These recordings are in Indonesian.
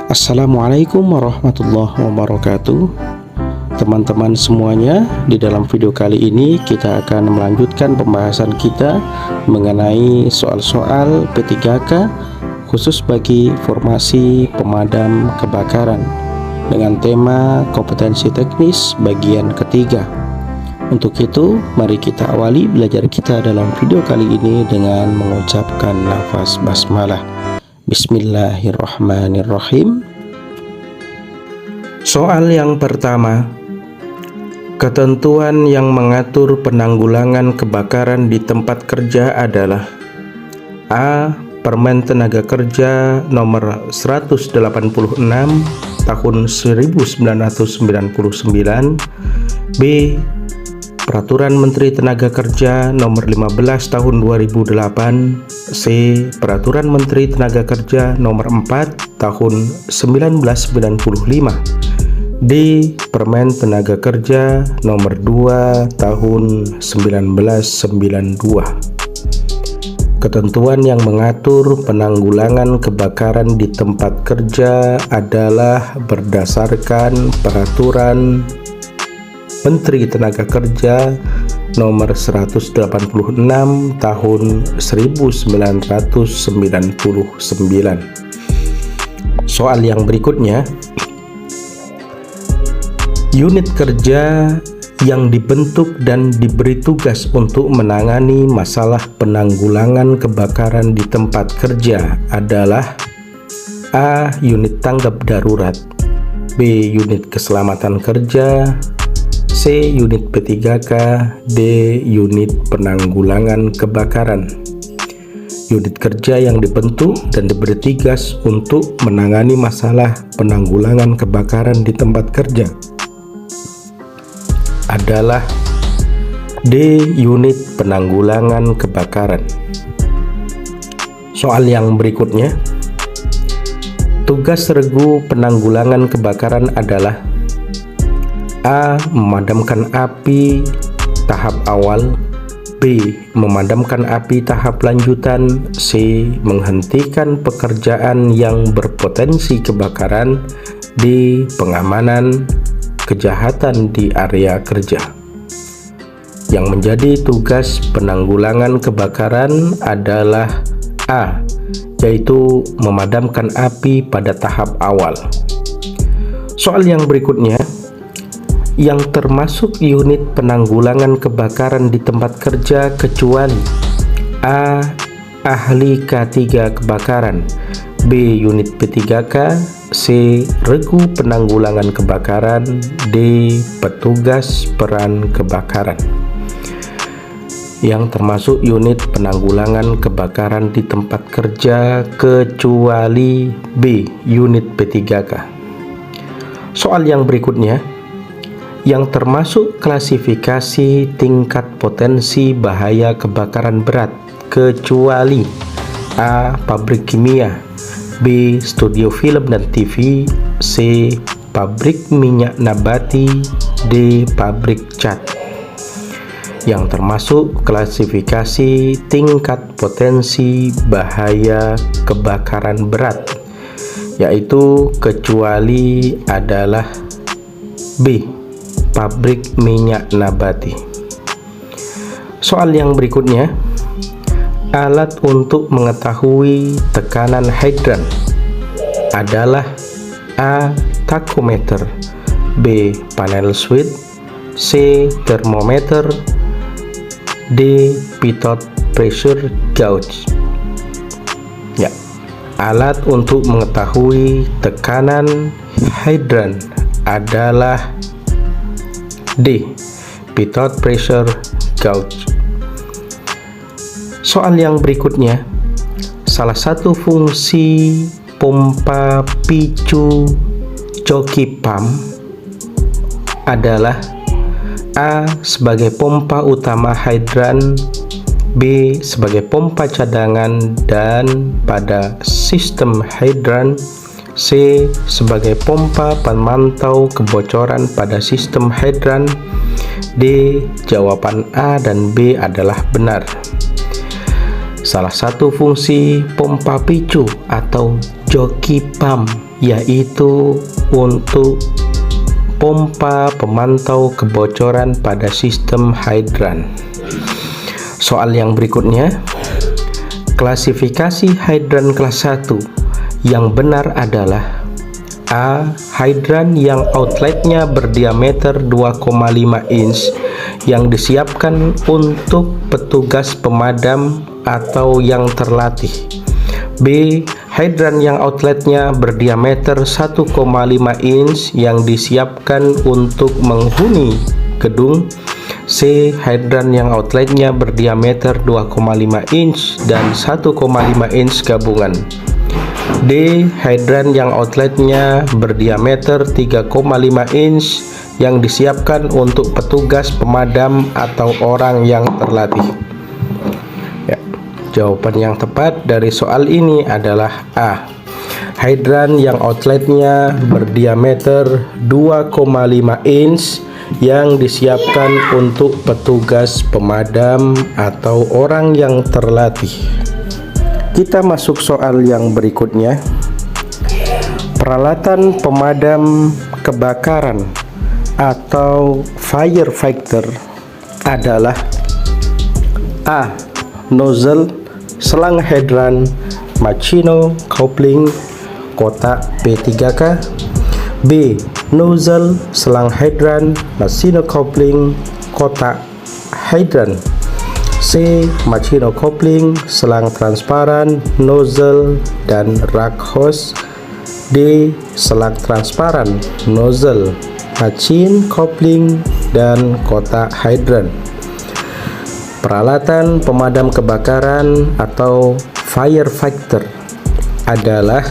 Assalamualaikum warahmatullahi wabarakatuh. Teman-teman semuanya, di dalam video kali ini kita akan melanjutkan pembahasan kita mengenai soal-soal P3K khusus bagi formasi pemadam kebakaran dengan tema kompetensi teknis bagian ketiga. Untuk itu, mari kita awali belajar kita dalam video kali ini dengan mengucapkan lafaz basmalah. Bismillahirrahmanirrahim. Soal yang pertama, ketentuan yang mengatur penanggulangan kebakaran di tempat kerja adalah A. Permen Tenaga Kerja nomor 186 tahun 1999, B. Peraturan Menteri Tenaga Kerja nomor 15 tahun 2008, C. Peraturan Menteri Tenaga Kerja nomor 4 tahun 1995, D. Permen Tenaga Kerja nomor 2 tahun 1992. Ketentuan yang mengatur penanggulangan kebakaran di tempat kerja adalah berdasarkan Peraturan Menteri Tenaga Kerja nomor 186 tahun 1999. Soal yang berikutnya, unit kerja yang dibentuk dan diberi tugas untuk menangani masalah penanggulangan kebakaran di tempat kerja adalah A. Unit tanggap darurat, B. Unit keselamatan kerja, C. Unit P3K, D. Unit penanggulangan kebakaran. Unit kerja yang dibentuk dan diberi tugas untuk menangani masalah penanggulangan kebakaran di tempat kerja adalah D. Unit penanggulangan kebakaran. Soal yang berikutnya, tugas regu penanggulangan kebakaran adalah A. Memadamkan api tahap awal, B. Memadamkan api tahap lanjutan, C. Menghentikan pekerjaan yang berpotensi kebakaran, D. Pengamanan kejahatan di area kerja. Yang menjadi tugas penanggulangan kebakaran adalah A. Yaitu memadamkan api pada tahap awal. Soal yang berikutnya, yang termasuk unit penanggulangan kebakaran di tempat kerja kecuali A. Ahli K3 kebakaran, B. Unit P3K, C. Regu penanggulangan kebakaran, D. Petugas peran kebakaran. Yang termasuk unit penanggulangan kebakaran di tempat kerja kecuali B. Unit P3K. Soal yang berikutnya, yang termasuk klasifikasi tingkat potensi bahaya kebakaran berat kecuali A. Pabrik kimia, B. Studio film dan TV, C. Pabrik minyak nabati, D. Pabrik cat. Yang termasuk klasifikasi tingkat potensi bahaya kebakaran berat yaitu kecuali adalah B. Pabrik minyak nabati. Soal yang berikutnya, alat untuk mengetahui tekanan hidran adalah A. Tachometer, B. Panel switch, C. Thermometer, D. Pitot pressure gauge. Ya, alat untuk mengetahui tekanan hidran adalah D. Pitot pressure gauge. Soal yang berikutnya, salah satu fungsi pompa picu joki pump adalah A. Sebagai pompa utama hidran, B. Sebagai pompa cadangan dan pada sistem hidran, C. Sebagai pompa pemantau kebocoran pada sistem hidran, D. Jawaban A dan B adalah benar. Salah satu fungsi pompa picu atau joki pump, yaitu untuk pompa pemantau kebocoran pada sistem hidran. Soal yang berikutnya, klasifikasi hidran kelas 1 yang benar adalah A. Hidran yang outletnya berdiameter 2,5 inch yang disiapkan untuk petugas pemadam atau yang terlatih. B. Hidran yang outletnya berdiameter 1,5 inch yang disiapkan untuk menghuni gedung. C. Hidran yang outletnya berdiameter 2,5 inch dan 1,5 inch gabungan. D. Hidran yang outletnya berdiameter 3,5 inch yang disiapkan untuk petugas pemadam atau orang yang terlatih. Ya, jawaban yang tepat dari soal ini adalah A. Hidran yang outletnya berdiameter 2,5 inch yang disiapkan untuk petugas pemadam atau orang yang terlatih. Kita masuk soal yang berikutnya. Peralatan pemadam kebakaran atau firefighter adalah A. Nozzle, selang hidran, Machino coupling, kotak P3K. B. Nozzle, selang hidran, Machino coupling, kotak hidran. C. Machino coupling, selang transparan, nozzle, dan rak hose. D. Selang transparan, nozzle, machine coupling, dan kotak hidran. Peralatan pemadam kebakaran atau firefighter adalah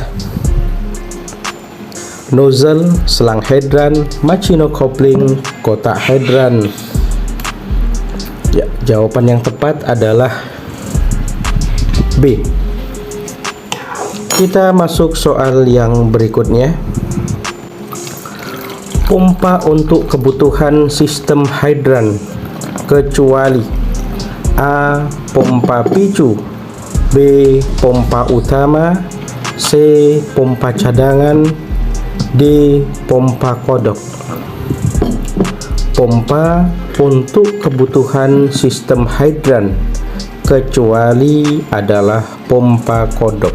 nozzle, selang hidran, Machino coupling, kotak hidran. Ya, jawaban yang tepat adalah B. Kita masuk soal yang berikutnya. Pompa untuk kebutuhan sistem hidran kecuali A. Pompa picu, B. Pompa utama, C. Pompa cadangan, D. Pompa kodok. Pompa untuk kebutuhan sistem hidran kecuali adalah pompa kodok.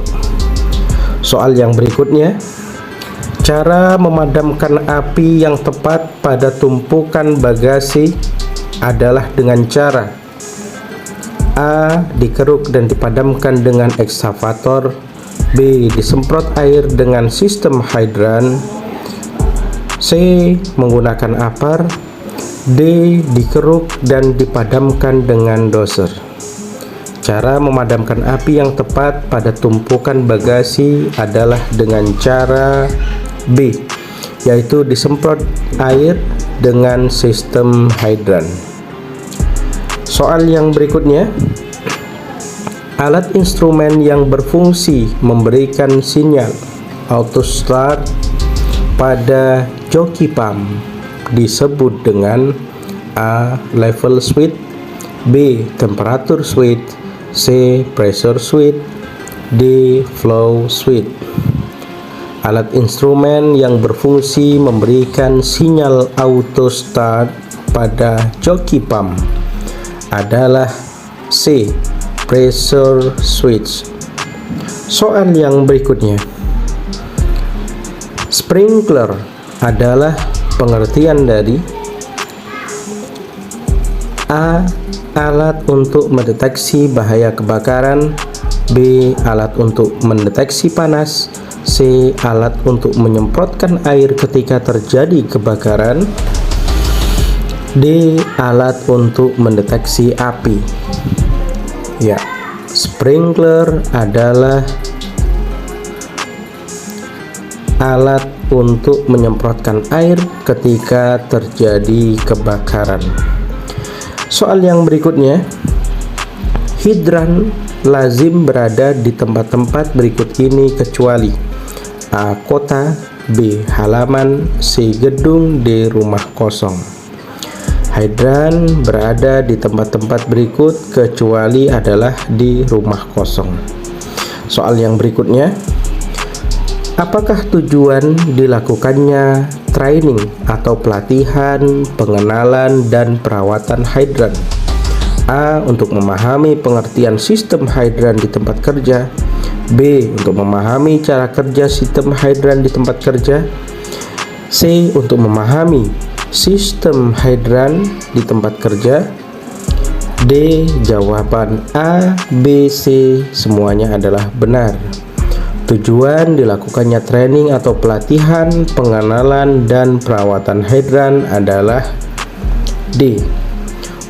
Soal yang berikutnya, cara memadamkan api yang tepat pada tumpukan bagasi adalah dengan cara A. Dikeruk dan dipadamkan dengan ekskavator, B. Disemprot air dengan sistem hidran, C. Menggunakan apar, D. Dikeruk dan dipadamkan dengan doser. Cara memadamkan api yang tepat pada tumpukan bagasi adalah dengan cara B, yaitu disemprot air dengan sistem hidran. Soal yang berikutnya, alat instrumen yang berfungsi memberikan sinyal auto start pada joki pump disebut dengan A. Level switch, B. Temperature switch, C. Pressure switch, D. Flow switch. Alat instrumen yang berfungsi memberikan sinyal auto start pada joki pump adalah C. Pressure switch. Soal yang berikutnya, sprinkler adalah pengertian dari A. Alat untuk mendeteksi bahaya kebakaran, B. Alat untuk mendeteksi panas, C. Alat untuk menyemprotkan air ketika terjadi kebakaran, D. Alat untuk mendeteksi api. Ya, sprinkler adalah alat untuk menyemprotkan air ketika terjadi kebakaran. Soal yang berikutnya, hidran lazim berada di tempat-tempat berikut ini kecuali A. Kota, B. Halaman, C. Gedung, D. Rumah kosong. Hidran berada di tempat-tempat berikut kecuali adalah di rumah kosong. Soal yang berikutnya, Apakah tujuan dilakukannya training atau pelatihan, pengenalan, dan perawatan hidran? A. Untuk memahami pengertian sistem hidran di tempat kerja. B. Untuk memahami cara kerja sistem hidran di tempat kerja. C. Untuk memahami sistem hidran di tempat kerja. D. Jawaban A, B, C semuanya adalah benar. Tujuan dilakukannya training atau pelatihan, pengenalan, dan perawatan hidran adalah D.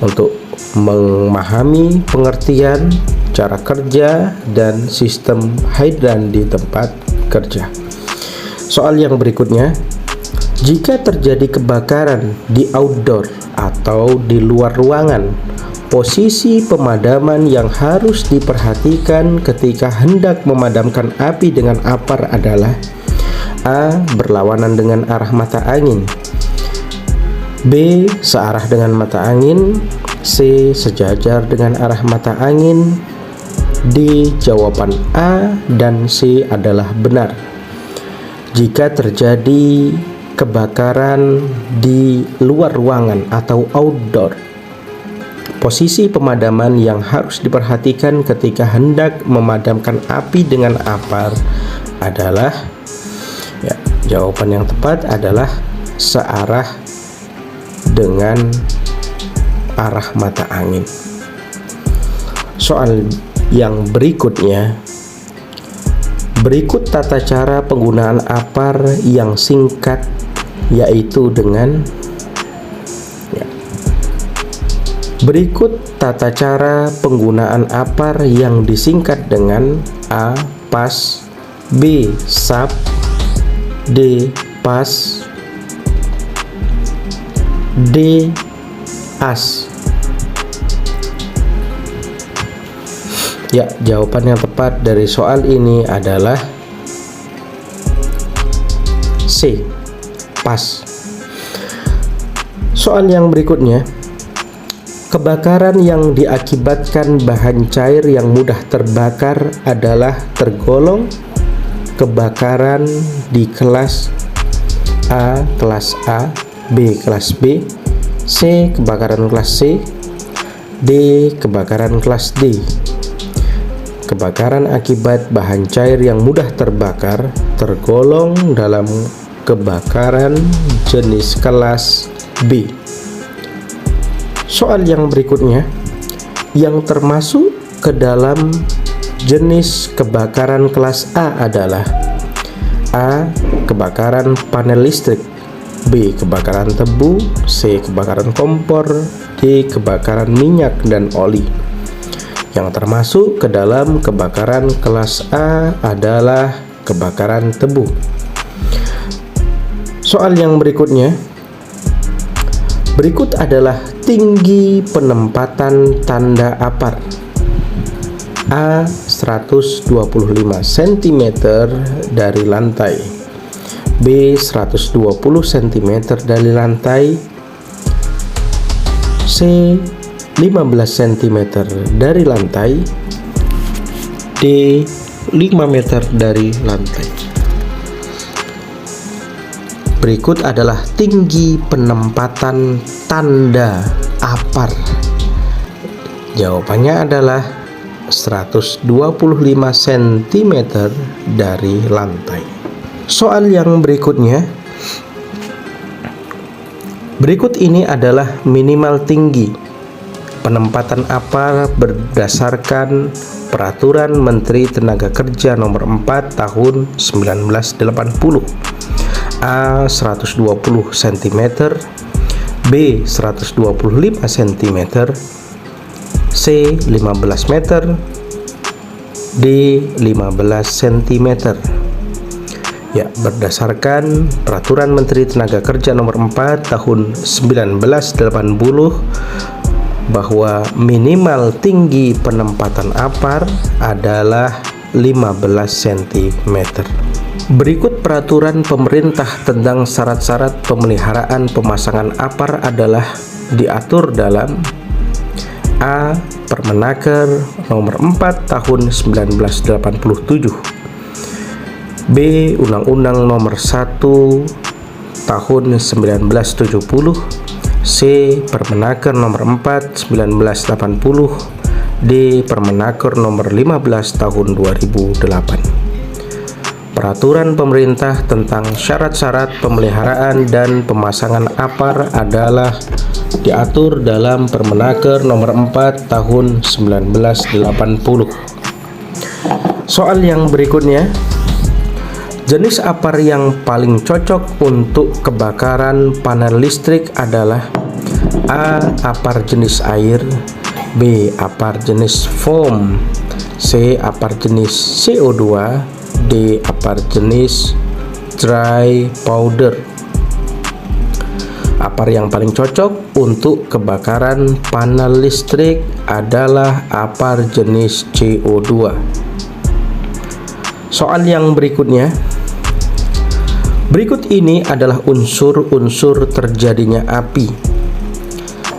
Untuk memahami pengertian, cara kerja, dan sistem hidran di tempat kerja. Soal yang berikutnya, jika terjadi kebakaran di outdoor atau di luar ruangan, posisi pemadaman yang harus diperhatikan ketika hendak memadamkan api dengan apar adalah A. Berlawanan dengan arah mata angin, B. Searah dengan mata angin, C. Sejajar dengan arah mata angin, D. Jawaban A dan C adalah benar. Jika terjadi kebakaran di luar ruangan atau outdoor, posisi pemadaman yang harus diperhatikan ketika hendak memadamkan api dengan apar adalah jawaban yang tepat adalah searah dengan arah mata angin. Soal yang berikutnya, berikut tata cara penggunaan apar yang singkat, yaitu dengan berikut tata cara penggunaan apar yang disingkat dengan A. Pas, B. Sap, D. Pas, D. As. Ya, jawaban yang tepat dari soal ini adalah C. Pas. Soal yang berikutnya, kebakaran yang diakibatkan bahan cair yang mudah terbakar adalah tergolong kebakaran di kelas A, kelas A, B, kelas B, C, kebakaran kelas C, D, kebakaran kelas D. Kebakaran akibat bahan cair yang mudah terbakar tergolong dalam kebakaran jenis kelas B. Soal yang berikutnya, yang termasuk ke dalam jenis kebakaran kelas A adalah A. Kebakaran panel listrik, B. Kebakaran tebu, C. Kebakaran kompor, D. Kebakaran minyak dan oli. Yang termasuk ke dalam kebakaran kelas A adalah kebakaran tebu. Soal yang berikutnya, berikut adalah tinggi penempatan tanda apar. A. 125 cm dari lantai, B. 120 cm dari lantai, C. 15 cm dari lantai, D. 5 meter dari lantai. Berikut adalah tinggi penempatan tanda apar. Jawabannya adalah 125 cm dari lantai. Soal yang berikutnya, berikut ini adalah minimal tinggi penempatan apar berdasarkan Peraturan Menteri Tenaga Kerja Nomor 4 Tahun 1980. A. 120 cm, B. 125 cm, C. 15 meter, D. 15 cm. Ya, berdasarkan Peraturan Menteri Tenaga Kerja Nomor 4 Tahun 1980 bahwa minimal tinggi penempatan apar adalah 15 cm. Berikut peraturan pemerintah tentang syarat-syarat pemeliharaan pemasangan apar adalah diatur dalam A. Permenaker Nomor 4 Tahun 1987, B. Undang-Undang Nomor 1 Tahun 1970. C. Permenaker Nomor 4 1980. D. Permenaker Nomor 15 Tahun 2008. Peraturan pemerintah tentang syarat-syarat pemeliharaan dan pemasangan APAR adalah diatur dalam Permenaker Nomor 4 Tahun 1980. Soal yang berikutnya, jenis APAR yang paling cocok untuk kebakaran panel listrik adalah A. APAR jenis air, B. APAR jenis foam, C. APAR jenis CO2, D. APAR jenis dry powder. APAR yang paling cocok untuk kebakaran panel listrik adalah APAR jenis CO2. Soal yang berikutnya, berikut ini adalah unsur-unsur terjadinya api.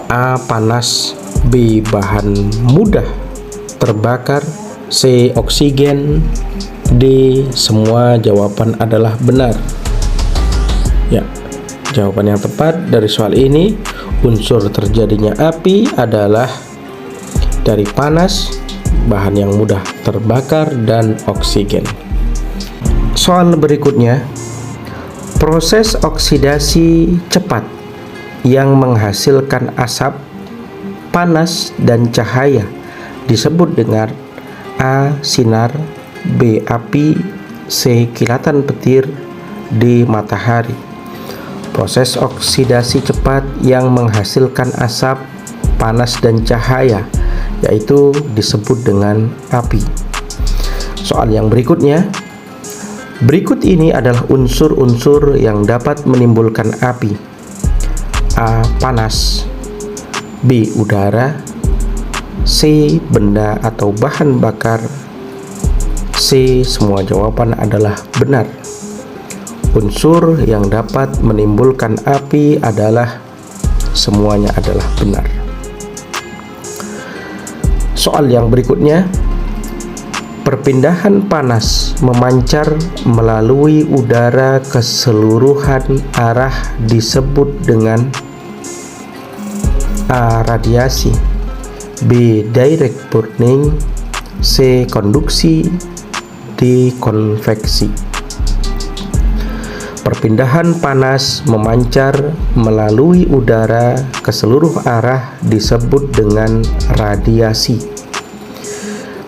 A. Panas, B. Bahan mudah terbakar, C. Oksigen, D. Semua jawaban adalah benar. Ya, jawaban yang tepat dari soal ini, unsur terjadinya api adalah dari panas, bahan yang mudah terbakar, dan oksigen. Soal berikutnya, proses oksidasi cepat yang menghasilkan asap, panas, dan cahaya disebut dengan A. Sinar, B. Api, C. Kilatan petir, D. Matahari. Proses oksidasi cepat yang menghasilkan asap, panas, dan cahaya yaitu disebut dengan api. Soal yang berikutnya, berikut ini adalah unsur-unsur yang dapat menimbulkan api. A. Panas, B. Udara, C. Benda atau bahan bakar, C. Semua jawaban adalah benar. Unsur yang dapat menimbulkan api adalah semuanya adalah benar. Soal yang berikutnya, perpindahan panas memancar melalui udara keseluruhan arah disebut dengan A. Radiasi, B. Direct burning, C. Konduksi, D. Konveksi. Perpindahan panas memancar melalui udara ke seluruh arah disebut dengan radiasi.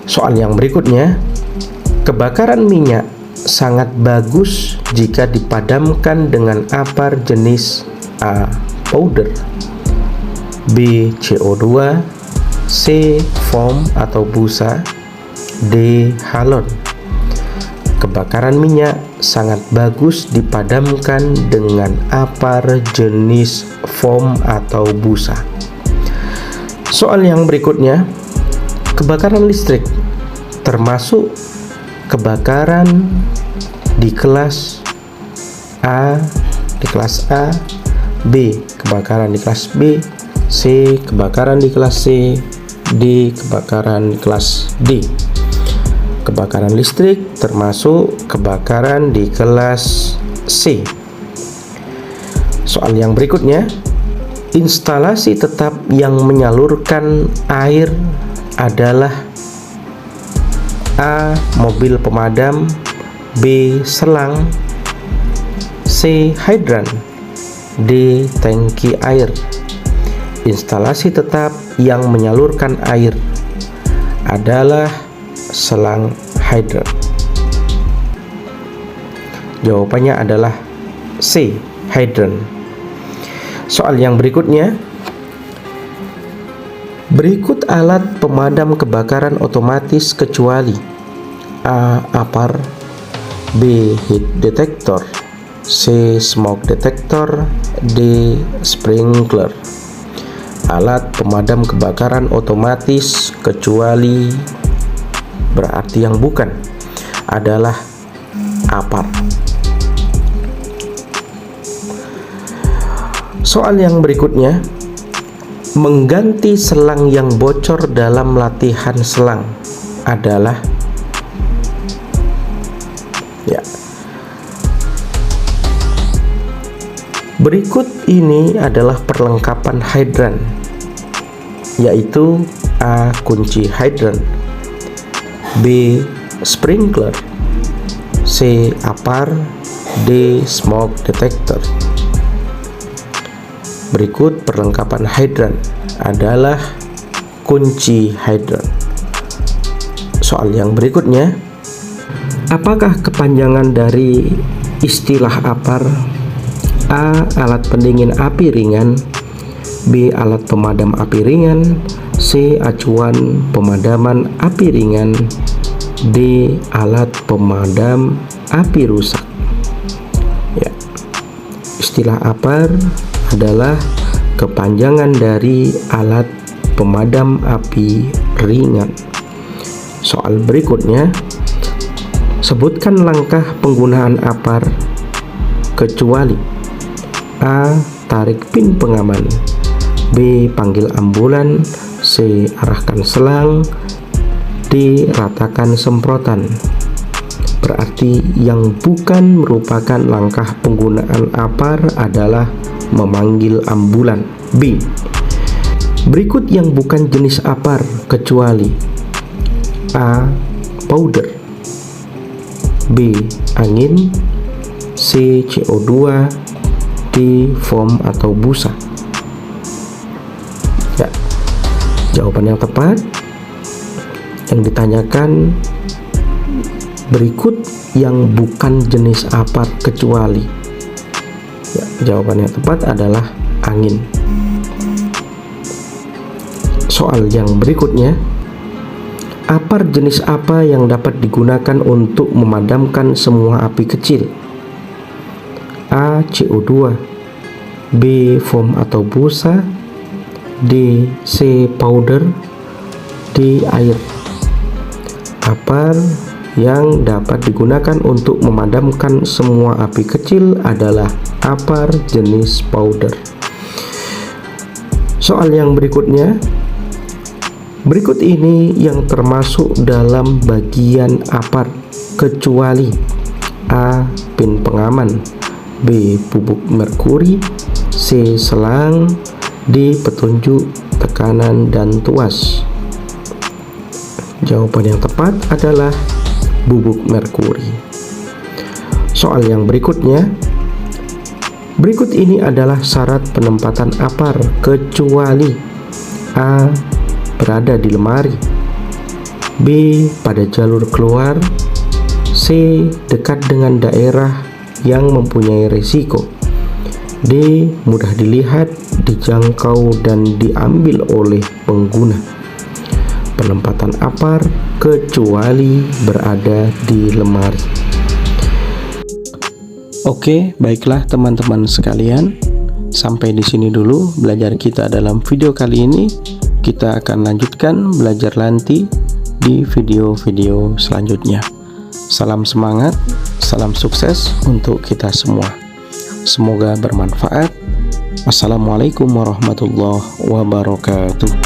Soal yang berikutnya, kebakaran minyak sangat bagus jika dipadamkan dengan APAR jenis A. Powder, B. CO2, C. Foam atau busa, D. Halon. Kebakaran minyak sangat bagus dipadamkan dengan APAR jenis foam atau busa. Soal yang berikutnya, kebakaran listrik termasuk kebakaran di kelas A, B. Kebakaran di kelas B, C. Kebakaran di kelas C, D. Kebakaran di kelas D. Kebakaran listrik termasuk kebakaran di kelas C. Soal yang berikutnya, instalasi tetap yang menyalurkan air adalah A. Mobil pemadam, B. Selang, C. Hidran, D. Tangki air. Instalasi tetap yang menyalurkan air adalah selang hidran. Jawabannya adalah C. Hidran. Soal yang berikutnya, berikut alat pemadam kebakaran otomatis kecuali A. APAR, B. Heat detector, C. Smoke detector, D. Sprinkler. Alat pemadam kebakaran otomatis kecuali berarti yang bukan adalah APAR. Soal yang berikutnya, mengganti selang yang bocor dalam latihan selang adalah Berikut ini adalah perlengkapan hidran, yaitu A. Kunci hidran, B. Sprinkler, C. Apar, D. Smoke detector. Berikut perlengkapan hidran adalah kunci hidran. Soal yang berikutnya, apakah kepanjangan dari istilah apar? A. Alat pendingin api ringan, B. Alat pemadam api ringan, C. Acuan pemadaman api ringan, D. Alat pemadam api rusak. Ya. Istilah apar adalah kepanjangan dari alat pemadam api ringan. Soal berikutnya, sebutkan langkah penggunaan apar kecuali A. Tarik pin pengaman, B. Panggil ambulan, C. Arahkan selang, D. Ratakan semprotan. Berarti yang bukan merupakan langkah penggunaan apar adalah memanggil ambulan. B. Berikut yang bukan jenis apar kecuali A. Powder, B. Angin, C. CO2, D. Foam atau busa. Ya, jawaban yang tepat yang ditanyakan berikut yang bukan jenis apar kecuali. Ya, jawaban yang tepat adalah angin. Soal yang berikutnya, apar jenis apa yang dapat digunakan untuk memadamkan semua api kecil? A. CO2, B. Foam atau busa, D. C. Powder, D. Air. Apar yang dapat digunakan untuk memadamkan semua api kecil adalah apar jenis powder. Soal yang berikutnya, berikut ini yang termasuk dalam bagian apar kecuali A. Pin pengaman, B. Bubuk merkuri, C. Selang, D. Petunjuk tekanan dan tuas. Jawaban yang tepat adalah bubuk merkuri. Soal yang berikutnya, berikut ini adalah syarat penempatan apar kecuali A. Berada di lemari, B. Pada jalur keluar, C. Dekat dengan daerah yang mempunyai risiko, D. Mudah dilihat, dijangkau, dan diambil oleh pengguna. Penempatan apar kecuali berada di lemari. Oke, baiklah teman-teman sekalian, sampai di sini dulu belajar kita dalam video kali ini. Kita akan lanjutkan belajar nanti di video-video selanjutnya. Salam semangat, salam sukses untuk kita semua. Semoga bermanfaat. Wassalamualaikum warahmatullahi wabarakatuh.